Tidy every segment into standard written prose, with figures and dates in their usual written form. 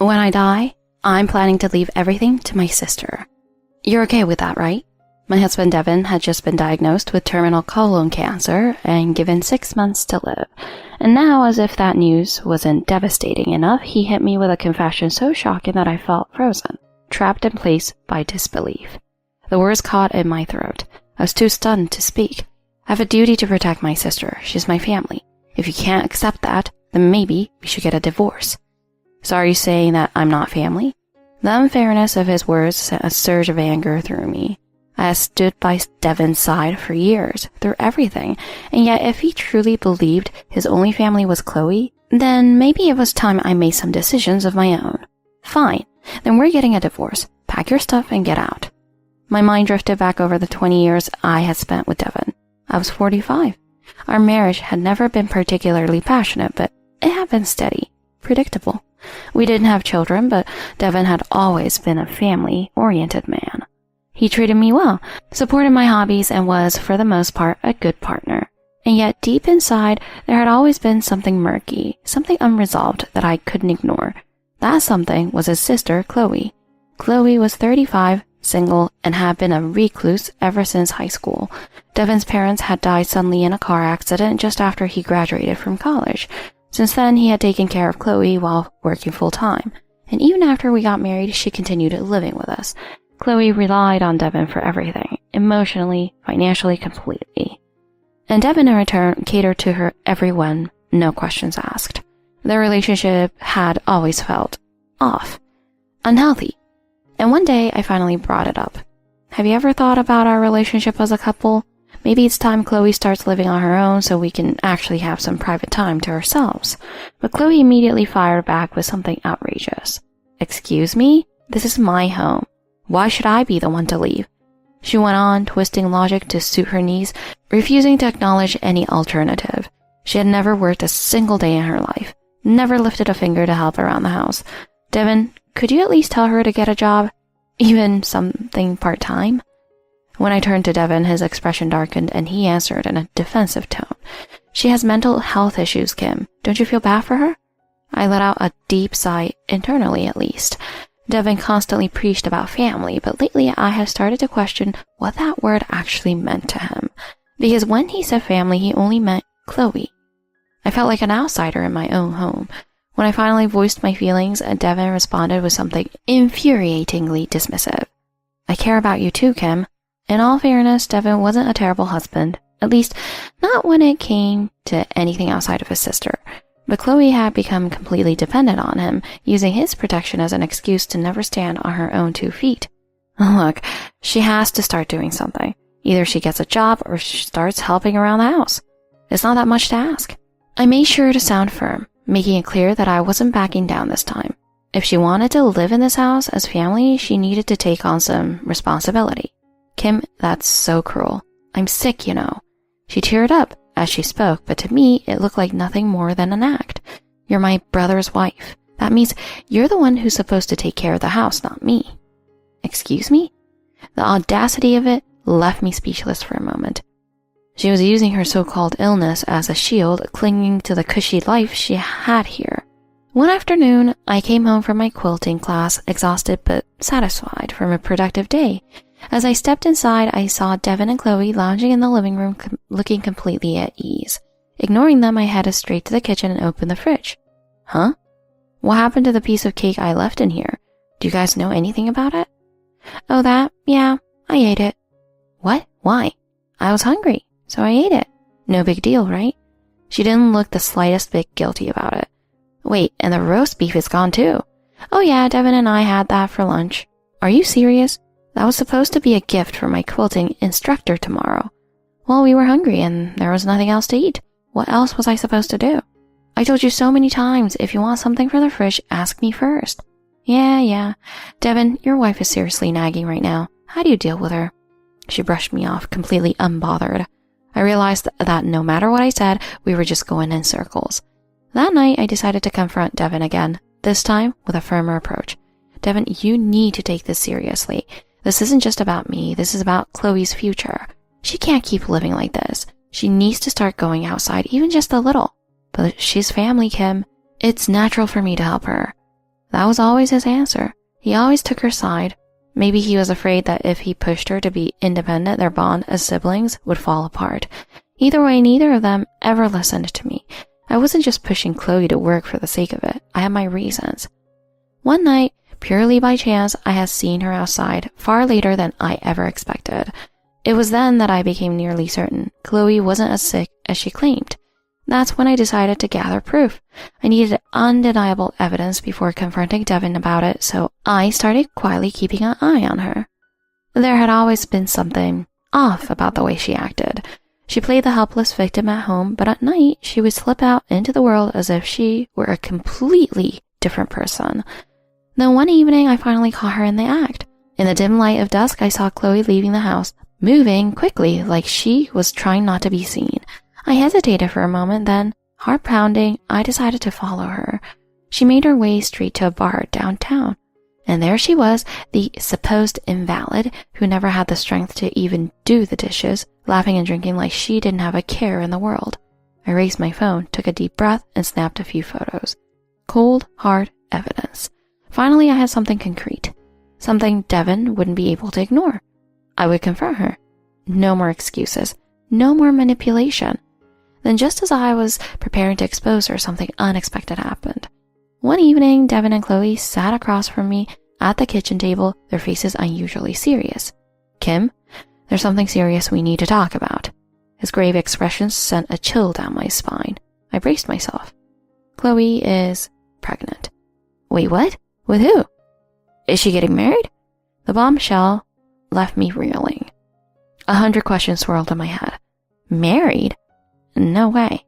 When I die, I'm planning to leave everything to my sister. You're okay with that, right? My husband Devin had just been diagnosed with terminal colon cancer and given 6 months to live. And now, as if that news wasn't devastating enough, he hit me with a confession so shocking that I felt frozen, trapped in place by disbelief. The words caught in my throat. I was too stunned to speak. I have a duty to protect my sister. She's my family. If you can't accept that, then maybe we should get a divorce. So are you saying that I'm not family? The unfairness of his words sent a surge of anger through me. I had stood by Devin's side for years, through everything, and yet if he truly believed his only family was Chloe, then maybe it was time I made some decisions of my own. Fine, then we're getting a divorce. Pack your stuff and get out. My mind drifted back over the 20 years I had spent with Devin. I was 45. Our marriage had never been particularly passionate, but it had been steady, predictable. We didn't have children, but Devin had always been a family-oriented man. He treated me well, supported my hobbies, and was, for the most part, a good partner. And yet, deep inside, there had always been something murky, something unresolved that I couldn't ignore. That something was his sister, Chloe. Chloe was 35, single, and had been a recluse ever since high school. Devin's parents had died suddenly in a car accident just after he graduated from college. Since then, he had taken care of Chloe while working full-time. And even after we got married, she continued living with us. Chloe relied on Devin for everything, emotionally, financially, completely. And Devin in return catered to her every whim, no questions asked. Their relationship had always felt off, unhealthy. And one day I finally brought it up. Have you ever thought about our relationship as a couple? Maybe it's time Chloe starts living on her own so we can actually have some private time to ourselves. But Chloe immediately fired back with something outrageous. Excuse me? This is my home. Why should I be the one to leave? She went on, twisting logic to suit her needs, refusing to acknowledge any alternative. She had never worked a single day in her life, never lifted a finger to help around the house. Devin, could you at least tell her to get a job? Even something part-time? When I turned to Devin, his expression darkened, and he answered in a defensive tone. She has mental health issues, Kim. Don't you feel bad for her? I let out a deep sigh, internally at least. Devin constantly preached about family, but lately I have started to question what that word actually meant to him. Because when he said family, he only meant Chloe. I felt like an outsider in my own home. When I finally voiced my feelings, Devin responded with something infuriatingly dismissive. I care about you too, Kim. In all fairness, Devin wasn't a terrible husband. At least, not when it came to anything outside of his sister. But Chloe had become completely dependent on him, using his protection as an excuse to never stand on her own 2 feet. Look, she has to start doing something. Either she gets a job or she starts helping around the house. It's not that much to ask. I made sure to sound firm, making it clear that I wasn't backing down this time. If she wanted to live in this house as family, she needed to take on some responsibility. Kim, that's so cruel. I'm sick, you know. She teared up as she spoke, but to me, it looked like nothing more than an act. You're my brother's wife. That means you're the one who's supposed to take care of the house, not me. Excuse me? The audacity of it left me speechless for a moment. She was using her so-called illness as a shield, clinging to the cushy life she had here. One afternoon, I came home from my quilting class, exhausted but satisfied from a productive day. As I stepped inside, I saw Devin and Chloe lounging in the living room, looking completely at ease. Ignoring them, I headed straight to the kitchen and opened the fridge. Huh? What happened to the piece of cake I left in here? Do you guys know anything about it? Oh, that? Yeah, I ate it. What? Why? I was hungry, so I ate it. No big deal, right? She didn't look the slightest bit guilty about it. Wait, and the roast beef is gone too. Oh yeah, Devin and I had that for lunch. Are you serious? That was supposed to be a gift for my quilting instructor tomorrow. Well, we were hungry and there was nothing else to eat. What else was I supposed to do? I told you so many times, if you want something from the fridge, ask me first. Yeah. Devin, your wife is seriously nagging right now. How do you deal with her? She brushed me off, completely unbothered. I realized that no matter what I said, we were just going in circles. That night, I decided to confront Devin again, this time with a firmer approach. Devin, you need to take this seriously. This isn't just about me, this is about Chloe's future. She can't keep living like this. She needs to start going outside, even just a little. But she's family, Kim. It's natural for me to help her. That was always his answer. He always took her side. Maybe he was afraid that if he pushed her to be independent, their bond as siblings would fall apart. Either way, neither of them ever listened to me. I wasn't just pushing Chloe to work for the sake of it. I had my reasons. One night, purely by chance, I had seen her outside far later than I ever expected. It was then that I became nearly certain Chloe wasn't as sick as she claimed. That's when I decided to gather proof. I needed undeniable evidence before confronting Devin about it, so I started quietly keeping an eye on her. There had always been something off about the way she acted. She played the helpless victim at home, but at night she would slip out into the world as if she were a completely different person. Then one evening I finally caught her in the act. In the dim light of dusk, I saw Chloe leaving the house, moving quickly like she was trying not to be seen. I hesitated for a moment, then, heart pounding, I decided to follow her. She made her way straight to a bar downtown. And there she was, the supposed invalid who never had the strength to even do the dishes, laughing and drinking like she didn't have a care in the world. I raised my phone, took a deep breath, and snapped a few photos. Cold, hard evidence. Finally, I had something concrete. Something Devin wouldn't be able to ignore. I would confront her. No more excuses. No more manipulation. Then just as I was preparing to expose her, something unexpected happened. One evening, Devin and Chloe sat across from me at the kitchen table, their faces unusually serious. "Kim, there's something serious we need to talk about." His grave expression sent a chill down my spine. I braced myself. "Chloe is pregnant." "Wait, what? With who? Is she getting married?" The bombshell left me reeling. 100 questions swirled in my head. Married? No way.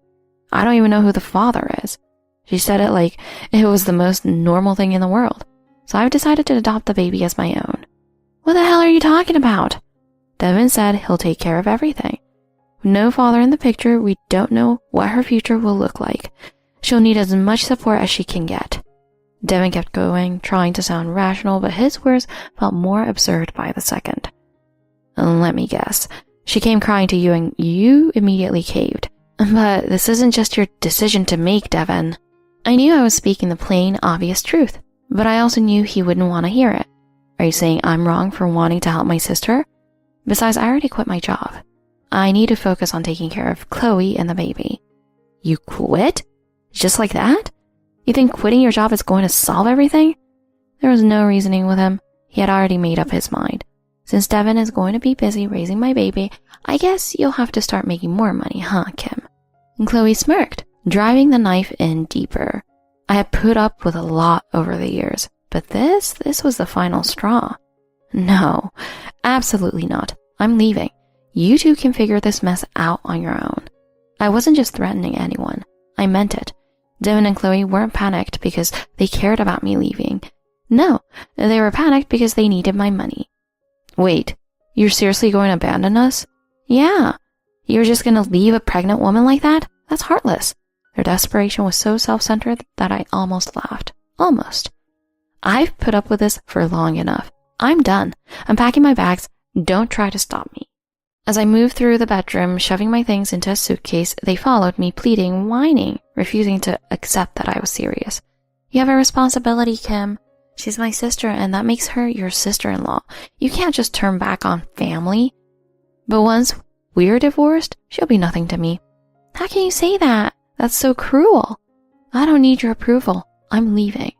I don't even know who the father is. She said it like it was the most normal thing in the world. So I've decided to adopt the baby as my own. "What the hell are you talking about?" Devin said he'll take care of everything. With no father in the picture, we don't know what her future will look like. She'll need as much support as she can get. Devin kept going, trying to sound rational, but his words felt more absurd by the second. "Let me guess. She came crying to you and you immediately caved. But this isn't just your decision to make, Devin." I knew I was speaking the plain, obvious truth, but I also knew he wouldn't want to hear it. "Are you saying I'm wrong for wanting to help my sister? Besides, I already quit my job. I need to focus on taking care of Chloe and the baby." "You quit? Just like that? You think quitting your job is going to solve everything?" There was no reasoning with him. He had already made up his mind. "Since Devin is going to be busy raising my baby, I guess you'll have to start making more money, huh, Kim?" And Chloe smirked, driving the knife in deeper. I had put up with a lot over the years, but this was the final straw. "No, absolutely not. I'm leaving. You two can figure this mess out on your own." I wasn't just threatening anyone. I meant it. Devin and Chloe weren't panicked because they cared about me leaving. No, they were panicked because they needed my money. "Wait, you're seriously going to abandon us?" "Yeah. You're just going to leave a pregnant woman like that? That's heartless." Their desperation was so self-centered that I almost laughed. Almost. "I've put up with this for long enough. I'm done. I'm packing my bags. Don't try to stop me." As I moved through the bedroom, shoving my things into a suitcase, they followed me, pleading, whining, refusing to accept that I was serious. "You have a responsibility, Kim. She's my sister, and that makes her your sister-in-law. You can't just turn back on family. But once we're divorced, she'll be nothing to me." "How can you say that? That's so cruel." "I don't need your approval. I'm leaving."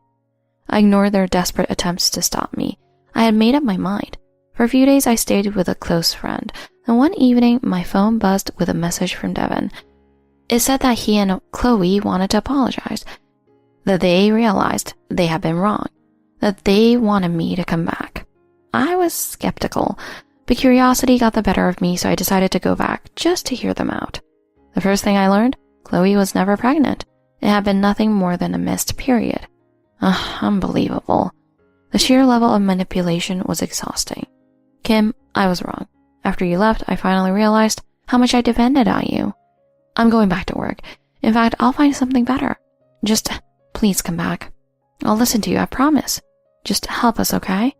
I ignored their desperate attempts to stop me. I had made up my mind. For a few days, I stayed with a close friend. Then one evening, my phone buzzed with a message from Devin. It said that he and Chloe wanted to apologize, that they realized they had been wrong, that they wanted me to come back. I was skeptical, but curiosity got the better of me, so I decided to go back just to hear them out. The first thing I learned, Chloe was never pregnant. It had been nothing more than a missed period. Unbelievable. The sheer level of manipulation was exhausting. "Kim, I was wrong. After you left, I finally realized how much I depended on you. I'm going back to work. In fact, I'll find something better. Just please come back. I'll listen to you, I promise. Just help us, okay?"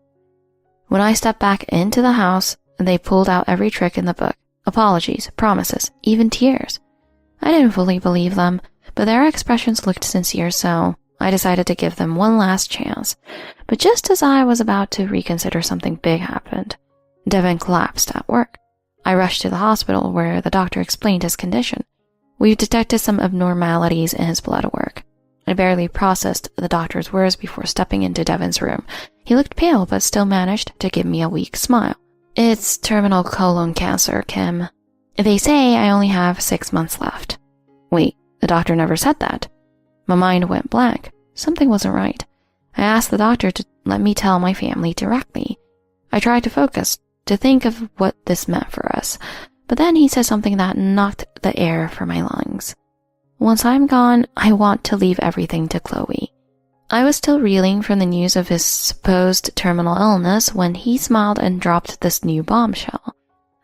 When I stepped back into the house, they pulled out every trick in the book. Apologies, promises, even tears. I didn't fully believe them, but their expressions looked sincere, so I decided to give them one last chance. But just as I was about to reconsider, something big happened. Devin collapsed at work. I rushed to the hospital where the doctor explained his condition. We've detected some abnormalities in his blood work. I barely processed the doctor's words before stepping into Devin's room. He looked pale but still managed to give me a weak smile. It's terminal colon cancer, Kim. They say I only have 6 months left. Wait, the doctor never said that. My mind went blank. Something wasn't right. I asked the doctor to let me tell my family directly. I tried to focus, to think of what this meant for us, but then he said something that knocked the air from my lungs. Once I'm gone, I want to leave everything to Chloe. I was still reeling from the news of his supposed terminal illness when he smiled and dropped this new bombshell.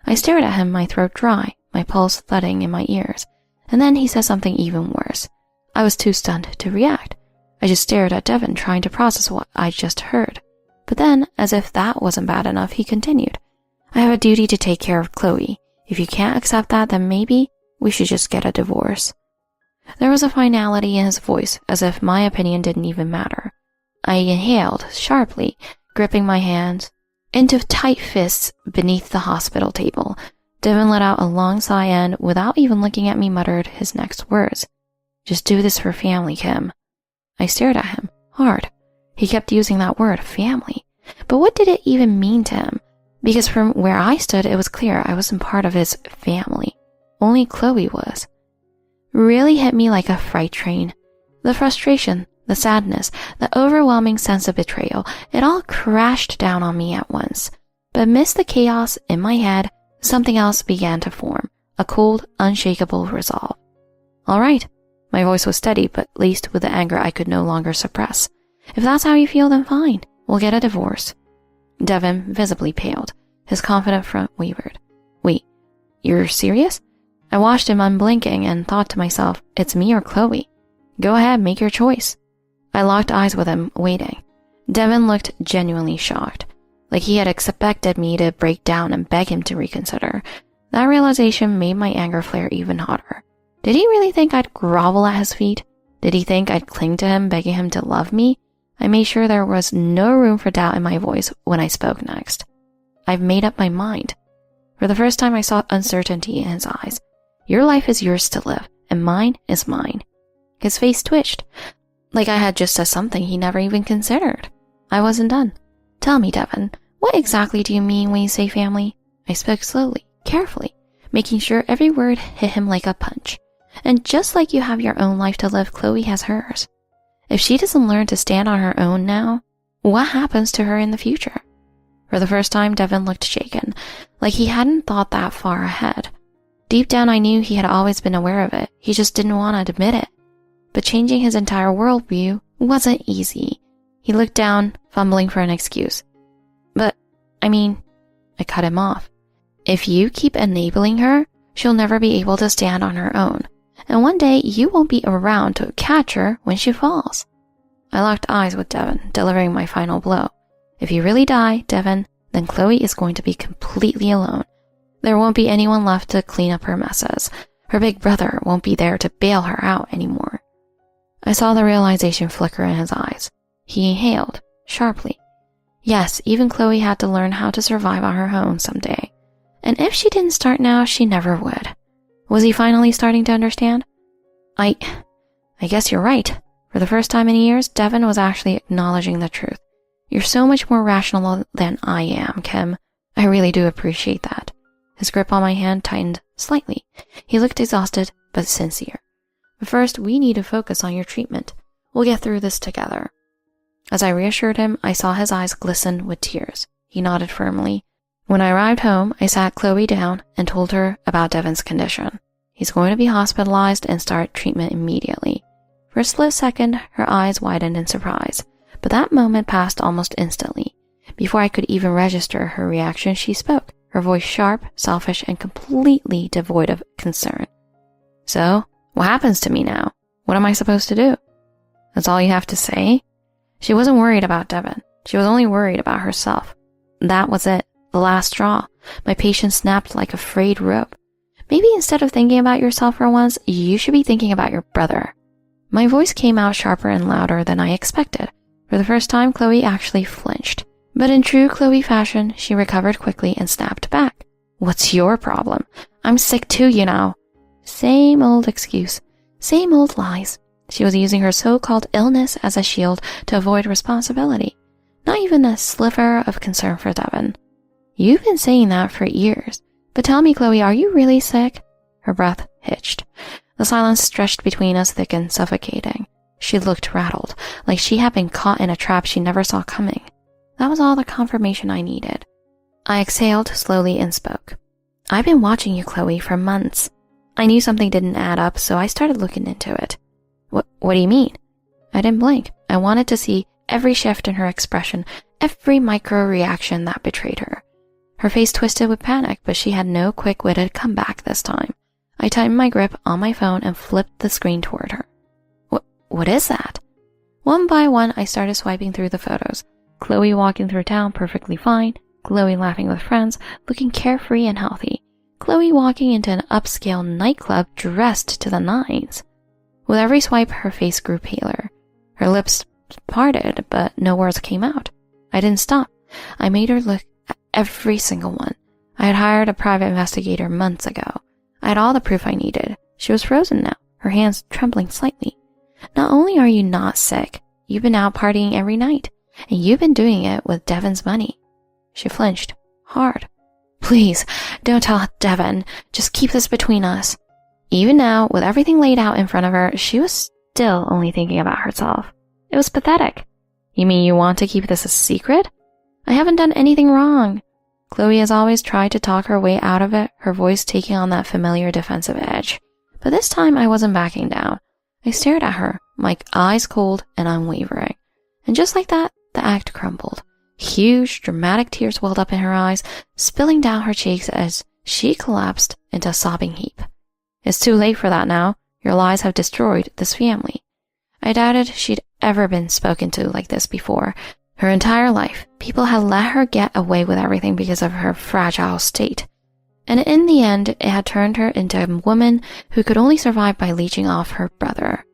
I stared at him, my throat dry, my pulse thudding in my ears, and then he said something even worse. I was too stunned to react. I just stared at Devin, trying to process what I just heard. But then, as if that wasn't bad enough, he continued. I have a duty to take care of Chloe. If you can't accept that, then maybe we should just get a divorce. There was a finality in his voice, as if my opinion didn't even matter. I inhaled sharply, gripping my hands into tight fists beneath the hospital table. Devin let out a long sigh and, without even looking at me, muttered his next words. Just do this for family, Kim. I stared at him, hard. He kept using that word, family. But what did it even mean to him? Because from where I stood, it was clear I wasn't part of his family. Only Chloe was. Really hit me like a freight train. The frustration, the sadness, the overwhelming sense of betrayal, it all crashed down on me at once. But amidst the chaos in my head, something else began to form, a cold, unshakable resolve. All right. My voice was steady, but laced with the anger I could no longer suppress. If that's how you feel, then fine. We'll get a divorce. Devin visibly paled. His confident front wavered. Wait, you're serious? I watched him unblinking and thought to myself, it's me or Chloe. Go ahead, make your choice. I locked eyes with him, waiting. Devin looked genuinely shocked, like he had expected me to break down and beg him to reconsider. That realization made my anger flare even hotter. Did he really think I'd grovel at his feet? Did he think I'd cling to him, begging him to love me? I made sure there was no room for doubt in my voice when I spoke next. I've made up my mind. For the first time, I saw uncertainty in his eyes. Your life is yours to live, and mine is mine. His face twitched, like I had just said something he never even considered. I wasn't done. Tell me, Devin, what exactly do you mean when you say family? I spoke slowly, carefully, making sure every word hit him like a punch. And just like you have your own life to live, Chloe has hers. If she doesn't learn to stand on her own now, what happens to her in the future? For the first time, Devin looked shaken, like he hadn't thought that far ahead. Deep down, I knew he had always been aware of it. He just didn't want to admit it. But changing his entire worldview wasn't easy. He looked down, fumbling for an excuse. I cut him off. If you keep enabling her, she'll never be able to stand on her own. And one day, you won't be around to catch her when she falls. I locked eyes with Devin, delivering my final blow. If you really die, Devin, then Chloe is going to be completely alone. There won't be anyone left to clean up her messes. Her big brother won't be there to bail her out anymore. I saw the realization flicker in his eyes. He inhaled, sharply. Yes, even Chloe had to learn how to survive on her own someday. And if she didn't start now, she never would. Was he finally starting to understand? I guess you're right. For the first time in years, Devin was actually acknowledging the truth. You're so much more rational than I am, Kim. I really do appreciate that. His grip on my hand tightened slightly. He looked exhausted, but sincere. But first, we need to focus on your treatment. We'll get through this together. As I reassured him, I saw his eyes glisten with tears. He nodded firmly. When I arrived home, I sat Chloe down and told her about Devin's condition. He's going to be hospitalized and start treatment immediately. For a split second, her eyes widened in surprise, but that moment passed almost instantly. Before I could even register her reaction, she spoke, her voice sharp, selfish, and completely devoid of concern. So, what happens to me now? What am I supposed to do? That's all you have to say? She wasn't worried about Devin. She was only worried about herself. That was it. The last straw. My patience snapped like a frayed rope. Maybe instead of thinking about yourself for once, you should be thinking about your brother. My voice came out sharper and louder than I expected. For the first time, Chloe actually flinched. But in true Chloe fashion, she recovered quickly and snapped back. What's your problem? I'm sick too, you know. Same old excuse. Same old lies. She was using her so-called illness as a shield to avoid responsibility. Not even a sliver of concern for Devin. You've been saying that for years. But tell me, Chloe, are you really sick? Her breath hitched. The silence stretched between us thick and suffocating. She looked rattled, like she had been caught in a trap she never saw coming. That was all the confirmation I needed. I exhaled slowly and spoke. I've been watching you, Chloe, for months. I knew something didn't add up, so I started looking into it. What do you mean? I didn't blink. I wanted to see every shift in her expression, every micro-reaction that betrayed her. Her face twisted with panic, but she had no quick-witted comeback this time. I tightened my grip on my phone and flipped the screen toward her. What is that? One by one, I started swiping through the photos. Chloe walking through town perfectly fine. Chloe laughing with friends, looking carefree and healthy. Chloe walking into an upscale nightclub dressed to the nines. With every swipe, her face grew paler. Her lips parted, but no words came out. I didn't stop. I made her look at every single one. I had hired a private investigator months ago. I had all the proof I needed. She was frozen now, her hands trembling slightly. Not only are you not sick, you've been out partying every night, and you've been doing it with Devin's money. She flinched, hard. Please, don't tell Devin. Just keep this between us. Even now, with everything laid out in front of her, she was still only thinking about herself. It was pathetic. You mean you want to keep this a secret? I haven't done anything wrong. Chloe has always tried to talk her way out of it, her voice taking on that familiar defensive edge. But this time I wasn't backing down. I stared at her, my eyes cold and unwavering. And just like that, the act crumbled. Huge, dramatic tears welled up in her eyes, spilling down her cheeks as she collapsed into a sobbing heap. It's too late for that now. Your lies have destroyed this family. I doubted she'd ever been spoken to like this before. Her entire life, people had let her get away with everything because of her fragile state. And in the end, it had turned her into a woman who could only survive by leeching off her brother.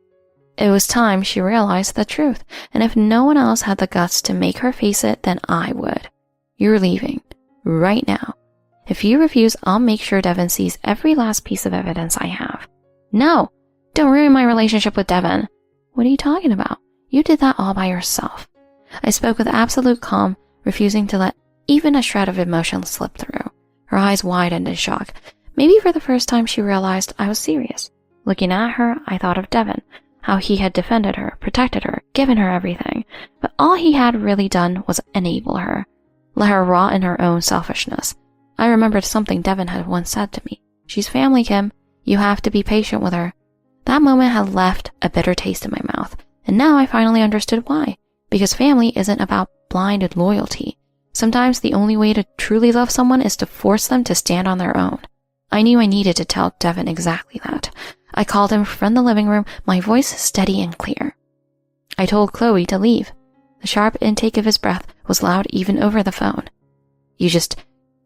It was time she realized the truth, and if no one else had the guts to make her face it, then I would. You're leaving. Right now. If you refuse, I'll make sure Devin sees every last piece of evidence I have. No! Don't ruin my relationship with Devin. What are you talking about? You did that all by yourself. I spoke with absolute calm, refusing to let even a shred of emotion slip through. Her eyes widened in shock. Maybe for the first time she realized I was serious. Looking at her, I thought of Devin, how he had defended her, protected her, given her everything. But all he had really done was enable her. Let her rot in her own selfishness. I remembered something Devin had once said to me. She's family, Kim. You have to be patient with her. That moment had left a bitter taste in my mouth, and now I finally understood why. Because family isn't about blinded loyalty. Sometimes the only way to truly love someone is to force them to stand on their own. I knew I needed to tell Devin exactly that. I called him from the living room, my voice steady and clear. I told Chloe to leave. The sharp intake of his breath was loud even over the phone. You just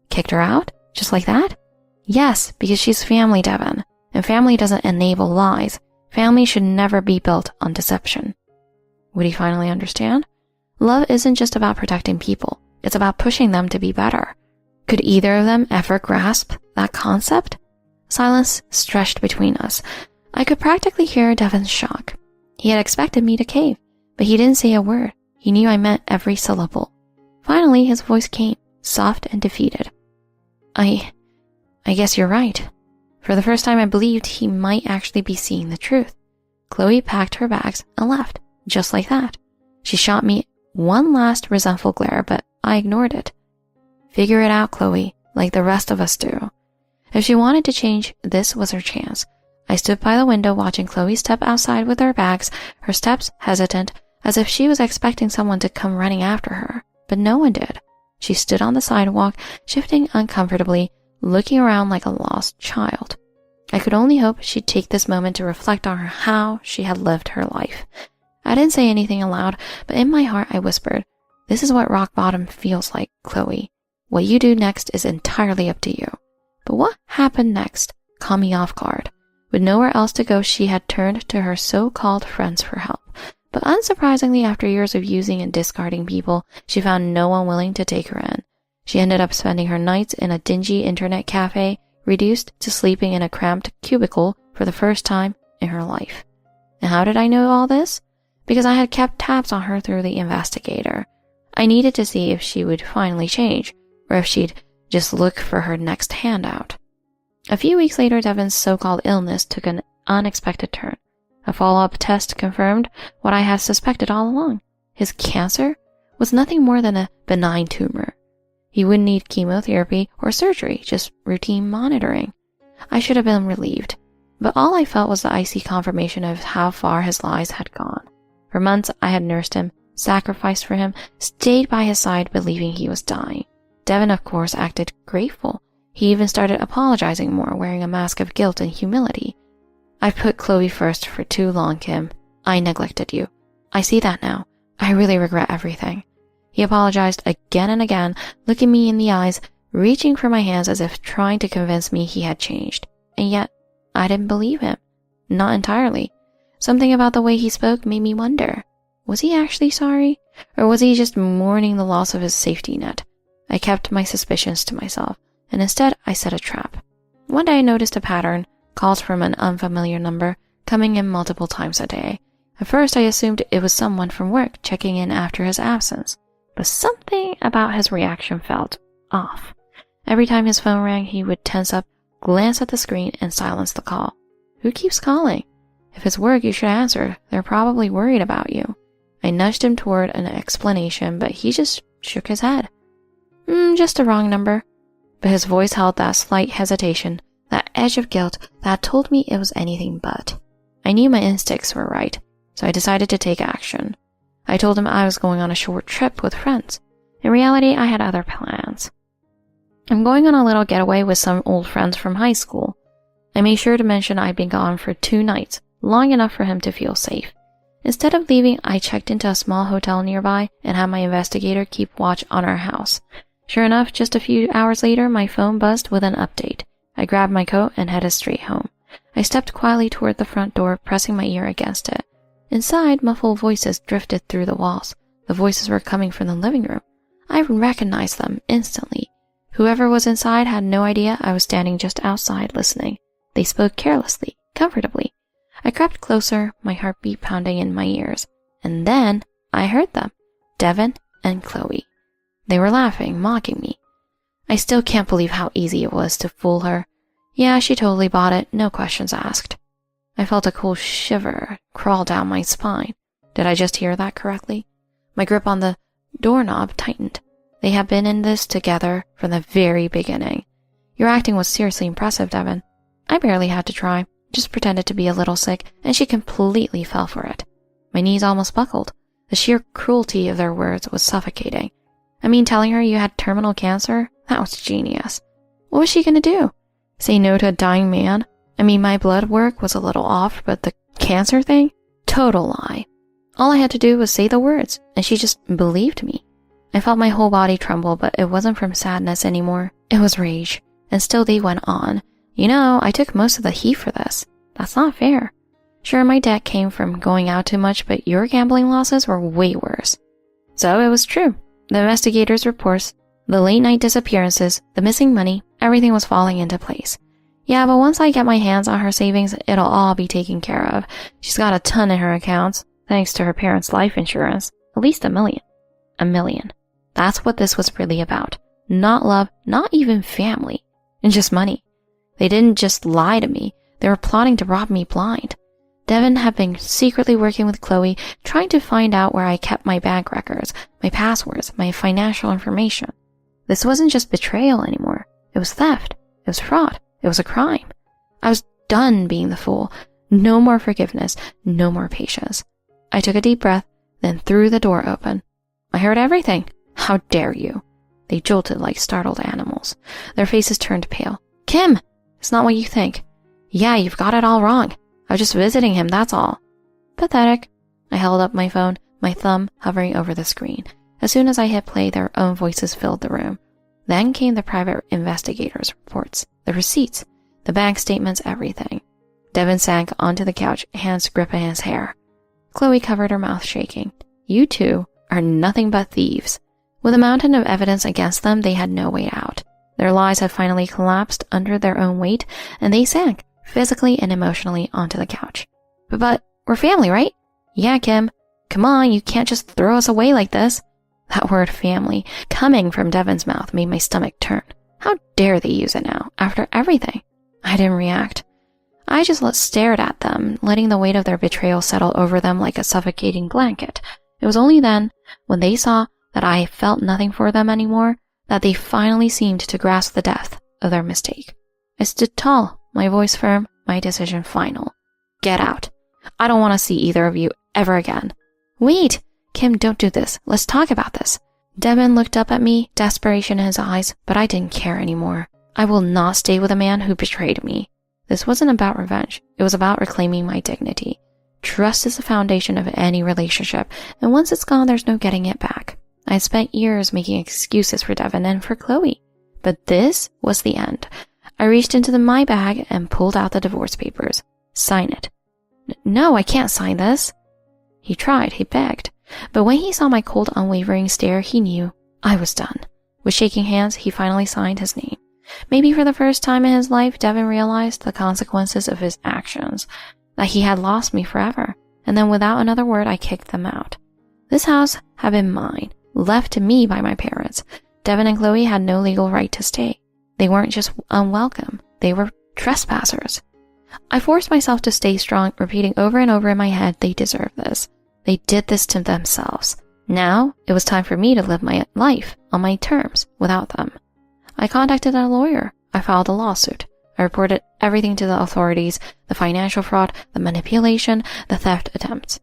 kicked her out? Just like that? Yes, because she's family, Devin. And family doesn't enable lies. Family should never be built on deception. Would he finally understand? Love isn't just about protecting people. It's about pushing them to be better. Could either of them ever grasp that concept? Silence stretched between us. I could practically hear Devin's shock. He had expected me to cave, but he didn't say a word. He knew I meant every syllable. Finally, his voice came, soft and defeated. I guess you're right. For the first time, I believed he might actually be seeing the truth. Chloe packed her bags and left, just like that. She shot me one last resentful glare, but I ignored it. Figure it out, Chloe, like the rest of us do. If she wanted to change, this was her chance. I stood by the window watching Chloe step outside with her bags, her steps hesitant, as if she was expecting someone to come running after her. But no one did. She stood on the sidewalk, shifting uncomfortably, looking around like a lost child. I could only hope she'd take this moment to reflect on how she had lived her life. I didn't say anything aloud, but in my heart I whispered, "This is what rock bottom feels like, Chloe. What you do next is entirely up to you." But what happened next caught me off guard. With nowhere else to go, she had turned to her so-called friends for help. But unsurprisingly, after years of using and discarding people, she found no one willing to take her in. She ended up spending her nights in a dingy internet cafe, reduced to sleeping in a cramped cubicle for the first time in her life. And how did I know all this? Because I had kept tabs on her through the investigator. I needed to see if she would finally change, or if she'd just look for her next handout. A few weeks later, Devin's so-called illness took an unexpected turn. A follow-up test confirmed what I had suspected all along. His cancer was nothing more than a benign tumor. He wouldn't need chemotherapy or surgery, just routine monitoring. I should have been relieved, but all I felt was the icy confirmation of how far his lies had gone. For months, I had nursed him, sacrificed for him, stayed by his side believing he was dying. Devin, of course, acted grateful. He even started apologizing more, wearing a mask of guilt and humility. I've put Chloe first for too long, Kim. I neglected you. I see that now. I really regret everything. He apologized again and again, looking me in the eyes, reaching for my hands as if trying to convince me he had changed. And yet, I didn't believe him. Not entirely. Something about the way he spoke made me wonder. Was he actually sorry? Or was he just mourning the loss of his safety net? I kept my suspicions to myself, and instead I set a trap. One day I noticed a pattern, calls from an unfamiliar number, coming in multiple times a day. At first I assumed it was someone from work checking in after his absence, but something about his reaction felt off. Every time his phone rang, he would tense up, glance at the screen, and silence the call. Who keeps calling? If it's work, you should answer. They're probably worried about you. I nudged him toward an explanation, but he just shook his head. Just a wrong number. But his voice held that slight hesitation, that edge of guilt that told me it was anything but. I knew my instincts were right, so I decided to take action. I told him I was going on a short trip with friends. In reality, I had other plans. I'm going on a little getaway with some old friends from high school. I made sure to mention I'd been gone for 2 nights, long enough for him to feel safe. Instead of leaving, I checked into a small hotel nearby and had my investigator keep watch on our house. Sure enough, just a few hours later, my phone buzzed with an update. I grabbed my coat and headed straight home. I stepped quietly toward the front door, pressing my ear against it. Inside, muffled voices drifted through the walls. The voices were coming from the living room. I recognized them instantly. Whoever was inside had no idea I was standing just outside listening. They spoke carelessly, comfortably. I crept closer, my heartbeat pounding in my ears. And then I heard them. Devin and Chloe. They were laughing, mocking me. I still can't believe how easy it was to fool her. Yeah, she totally bought it, no questions asked. I felt a cool shiver crawl down my spine. Did I just hear that correctly? My grip on the doorknob tightened. They had been in this together from the very beginning. Your acting was seriously impressive, Devin. I barely had to try, just pretended to be a little sick, and she completely fell for it. My knees almost buckled. The sheer cruelty of their words was suffocating. I mean, telling her you had terminal cancer? That was genius. What was she gonna do? Say no to a dying man? I mean, my blood work was a little off, but the cancer thing? Total lie. All I had to do was say the words, and she just believed me. I felt my whole body tremble, but it wasn't from sadness anymore. It was rage. And still they went on. You know, I took most of the heat for this. That's not fair. Sure, my debt came from going out too much, but your gambling losses were way worse. So it was true. The investigators' reports, the late-night disappearances, the missing money, everything was falling into place. Yeah, but once I get my hands on her savings, it'll all be taken care of. She's got a ton in her accounts, thanks to her parents' life insurance. At least $1 million. $1 million. That's what this was really about. Not love, not even family. And just money. They didn't just lie to me. They were plotting to rob me blind. Devin had been secretly working with Chloe, trying to find out where I kept my bank records, my passwords, my financial information. This wasn't just betrayal anymore. It was theft. It was fraud. It was a crime. I was done being the fool. No more forgiveness. No more patience. I took a deep breath, then threw the door open. I heard everything. How dare you? They jolted like startled animals. Their faces turned pale. Kim! It's not what you think. Yeah, you've got it all wrong. I was just visiting him, that's all. Pathetic. I held up my phone, my thumb hovering over the screen. As soon as I hit play, their own voices filled the room. Then came the private investigators' reports, the receipts, the bank statements, everything. Devin sank onto the couch, hands gripping his hair. Chloe covered her mouth, shaking. You two are nothing but thieves. With a mountain of evidence against them, they had no way out. Their lies had finally collapsed under their own weight, and they sank, physically and emotionally, onto the couch. But we're family, right? Yeah, Kim. Come on, you can't just throw us away like this. That word family, coming from Devin's mouth, made my stomach turn. How dare they use it now, after everything? I didn't react. I just stared at them, letting the weight of their betrayal settle over them like a suffocating blanket. It was only then, when they saw that I felt nothing for them anymore, that they finally seemed to grasp the depth of their mistake. I stood tall, my voice firm, my decision final. Get out. I don't want to see either of you ever again. Wait! Kim, don't do this. Let's talk about this. Devin looked up at me, desperation in his eyes, but I didn't care anymore. I will not stay with a man who betrayed me. This wasn't about revenge. It was about reclaiming my dignity. Trust is the foundation of any relationship, and once it's gone, there's no getting it back. I had spent years making excuses for Devin and for Chloe, but this was the end. I reached into my bag and pulled out the divorce papers. Sign it. No, I can't sign this. He tried, he begged, but when he saw my cold, unwavering stare, he knew I was done. With shaking hands, he finally signed his name. Maybe for the first time in his life, Devin realized the consequences of his actions, that he had lost me forever, and then without another word, I kicked them out. This house had been mine, left to me by my parents. Devin and Chloe had no legal right to stay. They weren't just unwelcome, they were trespassers. I forced myself to stay strong, repeating over and over in my head, they deserve this. They did this to themselves. Now, it was time for me to live my life on my terms, without them. I contacted a lawyer. I filed a lawsuit. I reported everything to the authorities, the financial fraud, the manipulation, the theft attempts.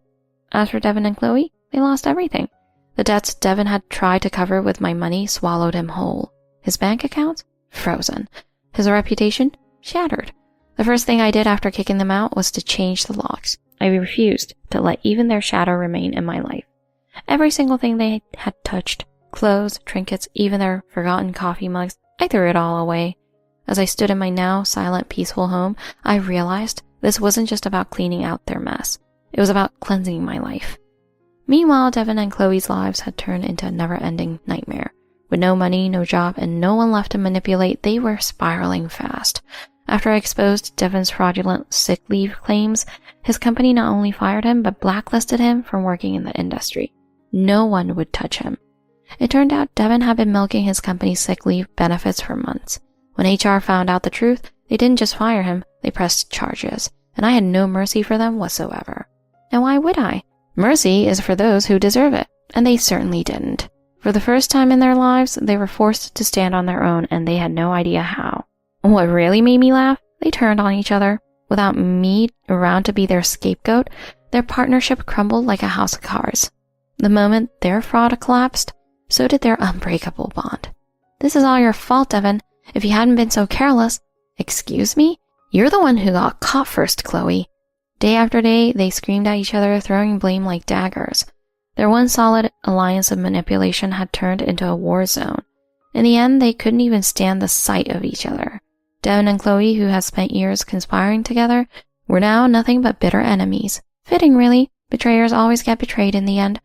As for Devin and Chloe, they lost everything. The debts Devin had tried to cover with my money swallowed him whole. His bank accounts? Frozen. His reputation? Shattered. The first thing I did after kicking them out was to change the locks. I refused to let even their shadow remain in my life. Every single thing they had touched, clothes, trinkets, even their forgotten coffee mugs, I threw it all away. As I stood in my now silent, peaceful home, I realized this wasn't just about cleaning out their mess. It was about cleansing my life. Meanwhile, Devin and Chloe's lives had turned into a never-ending nightmare. With no money, no job, and no one left to manipulate, they were spiraling fast. After I exposed Devin's fraudulent sick leave claims, his company not only fired him, but blacklisted him from working in the industry. No one would touch him. It turned out Devin had been milking his company's sick leave benefits for months. When HR found out the truth, they didn't just fire him, they pressed charges, and I had no mercy for them whatsoever. And why would I? Mercy is for those who deserve it, and they certainly didn't. For the first time in their lives, they were forced to stand on their own, and they had no idea how. What really made me laugh? They turned on each other. Without me around to be their scapegoat, their partnership crumbled like a house of cards. The moment their fraud collapsed, so did their unbreakable bond. This is all your fault, Devin. If you hadn't been so careless. Excuse me? You're the one who got caught first, Chloe. Day after day, they screamed at each other, throwing blame like daggers. Their one solid alliance of manipulation had turned into a war zone. In the end, they couldn't even stand the sight of each other. Devin and Chloe, who had spent years conspiring together, were now nothing but bitter enemies. Fitting, really. Betrayers always get betrayed in the end.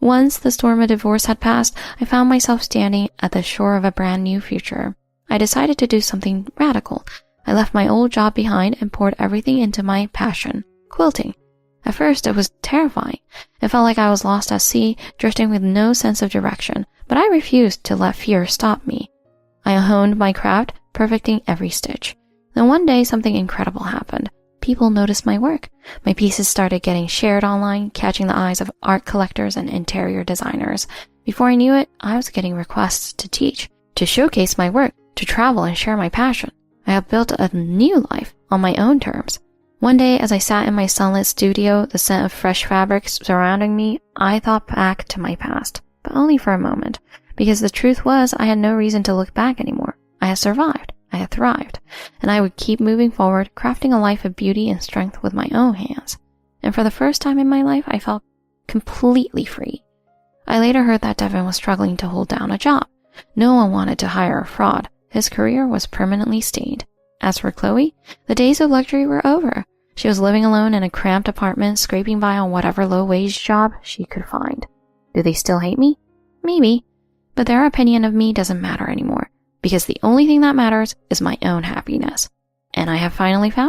Once the storm of divorce had passed, I found myself standing at the shore of a brand new future. I decided to do something radical. I left my old job behind and poured everything into my passion, quilting. At first, it was terrifying. It felt like I was lost at sea, drifting with no sense of direction, but I refused to let fear stop me. I honed my craft, perfecting every stitch. Then one day, something incredible happened. People noticed my work. My pieces started getting shared online, catching the eyes of art collectors and interior designers. Before I knew it, I was getting requests to teach, to showcase my work, to travel and share my passion. I had built a new life on my own terms. One day, as I sat in my sunlit studio, the scent of fresh fabrics surrounding me, I thought back to my past, but only for a moment, because the truth was I had no reason to look back anymore. I had survived, I had thrived, and I would keep moving forward, crafting a life of beauty and strength with my own hands. And for the first time in my life, I felt completely free. I later heard that Devin was struggling to hold down a job. No one wanted to hire a fraud. His career was permanently stained. As for Chloe, the days of luxury were over. She was living alone in a cramped apartment, scraping by on whatever low-wage job she could find. Do they still hate me? Maybe. But their opinion of me doesn't matter anymore, because the only thing that matters is my own happiness. And I have finally found